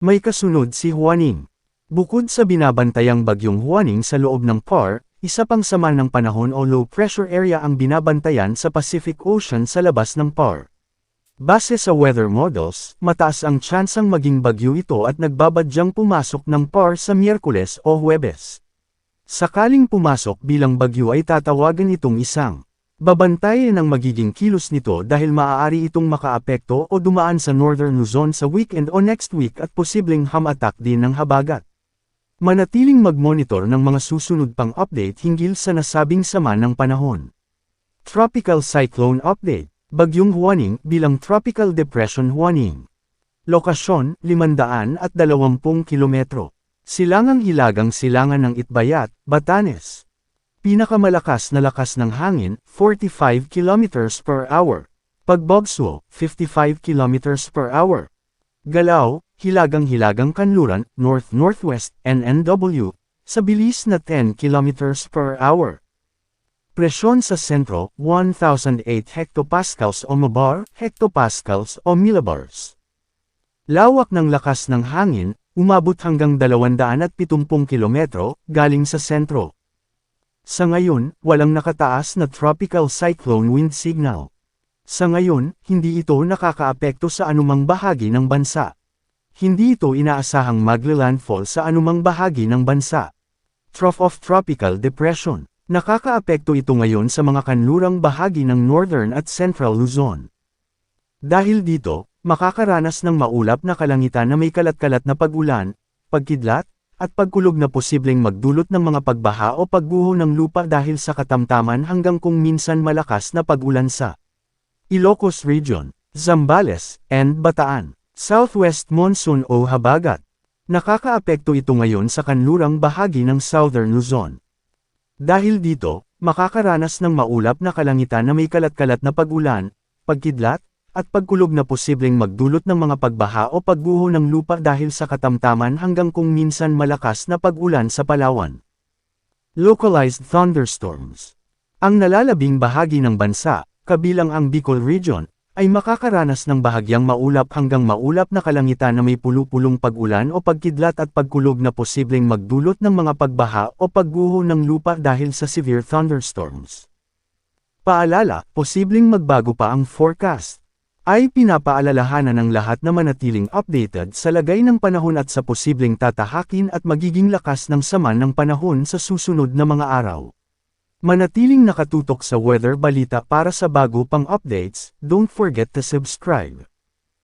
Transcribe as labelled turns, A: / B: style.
A: May kasunod si Juaning. Bukod sa binabantayang bagyong Juaning sa loob ng PAR, isa pang sama ng panahon o low pressure area ang binabantayan sa Pacific Ocean sa labas ng PAR. Base sa weather models, mataas ang tsansang maging bagyo ito at nagbabadyang pumasok ng PAR sa Miyerkules o Huwebes. Sakaling pumasok bilang bagyo ay tatawagan itong isang babantayan ang magiging kilos nito dahil maaari itong makaapekto o dumaan sa Northern Luzon sa weekend o next week at posibleng ham-attack din ng habagat. Manatiling mag-monitor ng mga susunod pang update hinggil sa nasabing sama ng panahon. Tropical Cyclone Update. Bagyong Juaning bilang Tropical Depression Juaning. Lokasyon, 520 kilometro. Silangang hilagang silangan ng Itbayat, Batanes. Pinakamalakas na lakas ng hangin, 45 km per hour. Pagbagso, 55 km per hour. Galaw, hilagang-hilagang kanluran, north-northwest, NNW, sa bilis na 10 km per hour. Presyon sa sentro, 1,008 hectopascals o mabar, hectopascals o millibars. Lawak ng lakas ng hangin, umabot hanggang 270 km, galing sa sentro. Sa ngayon, walang nakataas na tropical cyclone wind signal. Sa ngayon, hindi ito nakakaapekto sa anumang bahagi ng bansa. Hindi ito inaasahang magla-landfall sa anumang bahagi ng bansa. Trough of Tropical Depression. Nakakaapekto ito ngayon sa mga kanlurang bahagi ng Northern at Central Luzon. Dahil dito, makakaranas ng maulap na kalangitan na may kalat-kalat na pag-ulan, pagkidlat, at pagkulog na posibleng magdulot ng mga pagbaha o pagguho ng lupa dahil sa katamtaman hanggang kung minsan malakas na pag-ulan sa Ilocos Region, Zambales, and Bataan. Southwest Monsoon o Habagat. Nakakaapekto ito ngayon sa kanlurang bahagi ng Southern Luzon. Dahil dito, makakaranas ng maulap na kalangitan na may kalat-kalat na pag-ulan, pagkidlat, at pagkulog na posibleng magdulot ng mga pagbaha o pagguho ng lupa dahil sa katamtaman hanggang kung minsan malakas na pag-ulan sa Palawan. Localized thunderstorms. Ang nalalabing bahagi ng bansa, kabilang ang Bicol Region, ay makakaranas ng bahagyang maulap hanggang maulap na kalangitan na may pulu-pulong pag-ulan o pagkidlat at pagkulog na posibleng magdulot ng mga pagbaha o pagguho ng lupa dahil sa severe thunderstorms. Paalala, posibleng magbago pa ang forecast. Ay pinapaalalahanan ng lahat na manatiling updated sa lagay ng panahon at sa posibleng tatahakin at magiging lakas ng sama ng panahon sa susunod na mga araw. Manatiling nakatutok sa weather balita para sa bago pang updates, don't forget to subscribe.